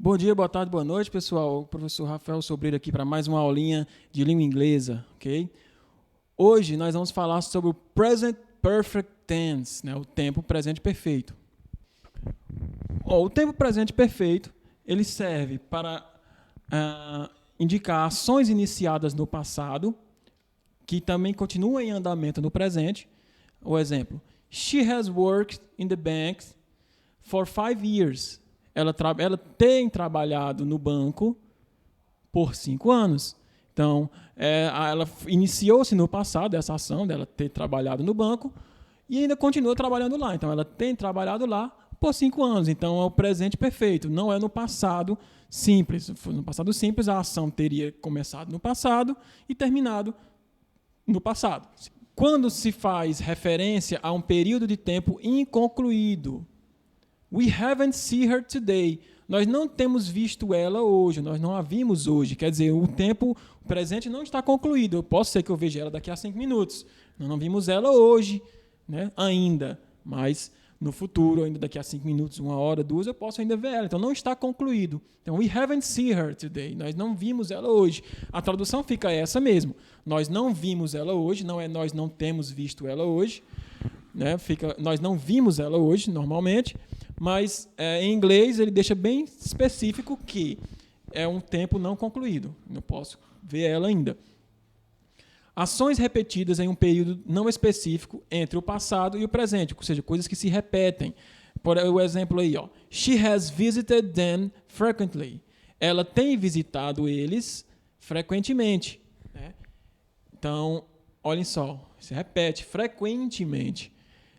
Bom dia, boa tarde, boa noite, pessoal. O professor Rafael Sobreiro aqui para mais uma aulinha de língua inglesa, ok? Hoje nós vamos falar sobre o Present Perfect Tense, né? O tempo presente perfeito. O tempo presente perfeito, ele serve para indicar ações iniciadas no passado, que também continuam em andamento no presente. O exemplo, she has worked in the bank for 5 years. Ela tem trabalhado no banco por 5 anos. Então, ela iniciou-se no passado, essa ação dela ter trabalhado no banco, e ainda continua trabalhando lá. Então, ela tem trabalhado lá por 5 anos. Então, é o presente perfeito, não é no passado simples. No passado simples, a ação teria começado no passado e terminado no passado. Quando se faz referência a um período de tempo inconcluído, we haven't seen her today. Nós não temos visto ela hoje, nós não a vimos hoje. Quer dizer, o tempo presente não está concluído. Posso ser que eu veja ela daqui a 5 minutos. Nós não vimos ela hoje, né, ainda, mas no futuro, ainda daqui a 5 minutos, 1 hora, 2, eu posso ainda ver ela. Então, não está concluído. Então, we haven't seen her today. Nós não vimos ela hoje. A tradução fica essa mesmo. Nós não vimos ela hoje, não é nós não temos visto ela hoje. Né? Nós não vimos ela hoje, normalmente, mas em inglês ele deixa bem específico que é um tempo não concluído. Não posso ver ela ainda. Ações repetidas em um período não específico entre o passado e o presente, ou seja, coisas que se repetem. Por o exemplo aí, ó, she has visited them frequently. Ela tem visitado eles frequentemente. Né? Então, olhem só, se repete frequentemente.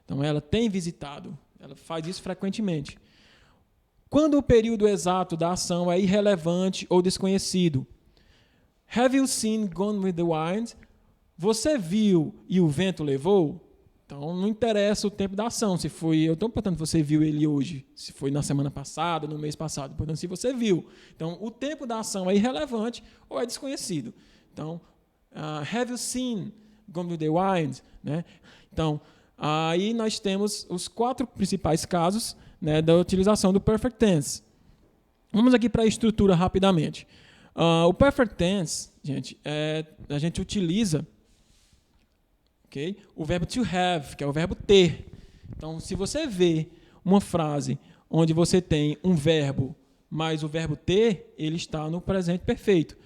Então, ela tem visitado, ela faz isso frequentemente. Quando o período exato da ação é irrelevante ou desconhecido. Have you seen Gone with the Wind? Você viu e o vento levou? Então, não interessa o tempo da ação. Se foi, eu estou perguntando se você viu ele hoje, se foi na semana passada, no mês passado. Portanto, se você viu. Então, o tempo da ação é irrelevante ou é desconhecido. Então, have you seen Gone with the Wind? Né? Então, aí nós temos os 4 principais casos, né, da utilização do Perfect Tense. Vamos aqui para a estrutura rapidamente. O Perfect Tense, gente, a gente utiliza o verbo to have, que é o verbo ter. Então, se você vê uma frase onde você tem um verbo mais o verbo ter, ele está no presente perfeito.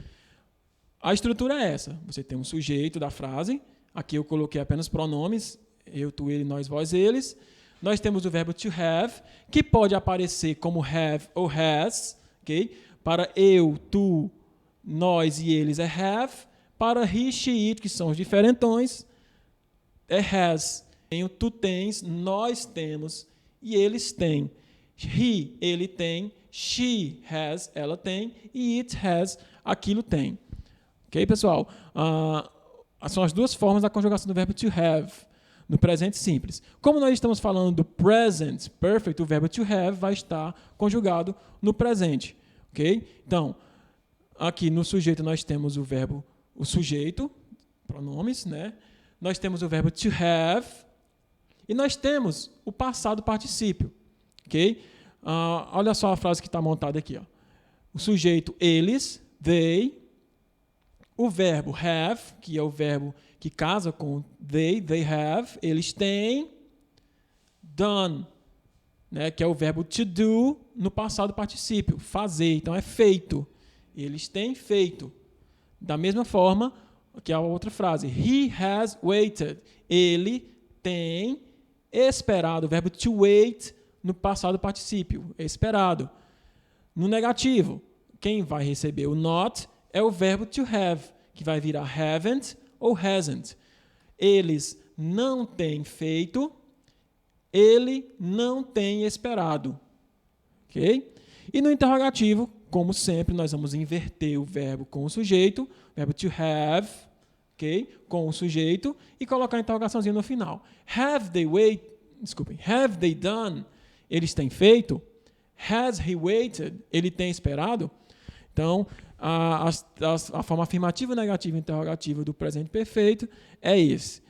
A estrutura é essa. Você tem um sujeito da frase. Aqui eu coloquei apenas pronomes. Eu, tu, ele, nós, vós, eles. Nós temos o verbo to have, que pode aparecer como have ou has. Okay? Para eu, tu, nós e eles é have. Para he, she, it, que são os diferentões, é has. Tu tens, nós temos e eles têm. He, ele tem. She has, ela tem. E it has, aquilo tem. Ok, pessoal? São as 2 formas da conjugação do verbo to have. No presente simples. Como nós estamos falando do present perfect, o verbo to have vai estar conjugado no presente. Ok? Então, aqui no sujeito nós temos o verbo, o sujeito, pronomes, né? Nós temos o verbo to have e nós temos o passado particípio. Ok? Olha só a frase que está montada aqui. Ó. O sujeito, eles, they. O verbo have, que é o verbo que casa com they have, eles têm. Done, né, que é o verbo to do no passado particípio, fazer, então é feito. Eles têm feito. Da mesma forma que a outra frase, he has waited, ele tem esperado, o verbo to wait no passado particípio, esperado. No negativo, quem vai receber o not é o verbo to have, que vai virar haven't ou hasn't. Eles não têm feito, ele não tem esperado. Ok? E no interrogativo, como sempre, nós vamos inverter o verbo com o sujeito, verbo to have, ok? Com o sujeito, e colocar a interrogaçãozinha no final. Have they done? Eles têm feito? Has he waited? Ele tem esperado? Então, a forma afirmativa, negativa e interrogativa do presente perfeito é esse.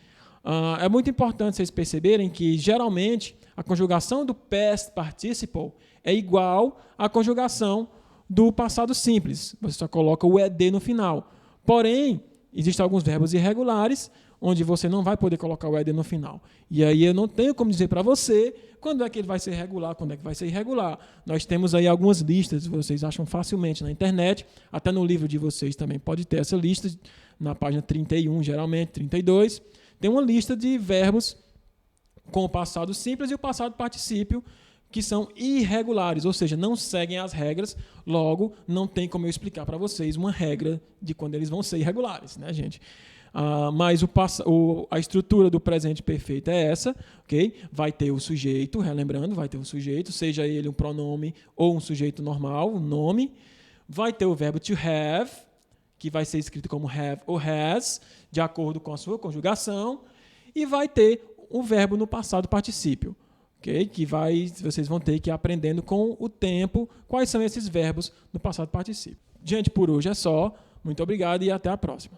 É muito importante vocês perceberem que, geralmente, a conjugação do past participle é igual à conjugação do passado simples. Você só coloca o ED no final. Porém, existem alguns verbos irregulares onde você não vai poder colocar o ED no final. E aí eu não tenho como dizer para você quando é que ele vai ser regular, quando é que vai ser irregular. Nós temos aí algumas listas, vocês acham facilmente na internet, até no livro de vocês também pode ter essa lista, na página 31, geralmente, 32. Tem uma lista de verbos com o passado simples e o passado particípio, que são irregulares, ou seja, não seguem as regras, logo não tem como eu explicar para vocês uma regra de quando eles vão ser irregulares, né, gente? Mas a estrutura do presente perfeito é essa, ok? Vai ter o sujeito, relembrando, vai ter o sujeito, seja ele um pronome ou um sujeito normal, um nome. Vai ter o verbo to have, que vai ser escrito como have ou has, de acordo com a sua conjugação. E vai ter o verbo no passado particípio, okay? Que vocês vão ter que ir aprendendo com o tempo quais são esses verbos no passado particípio. Gente, por hoje é só. Muito obrigado e até a próxima.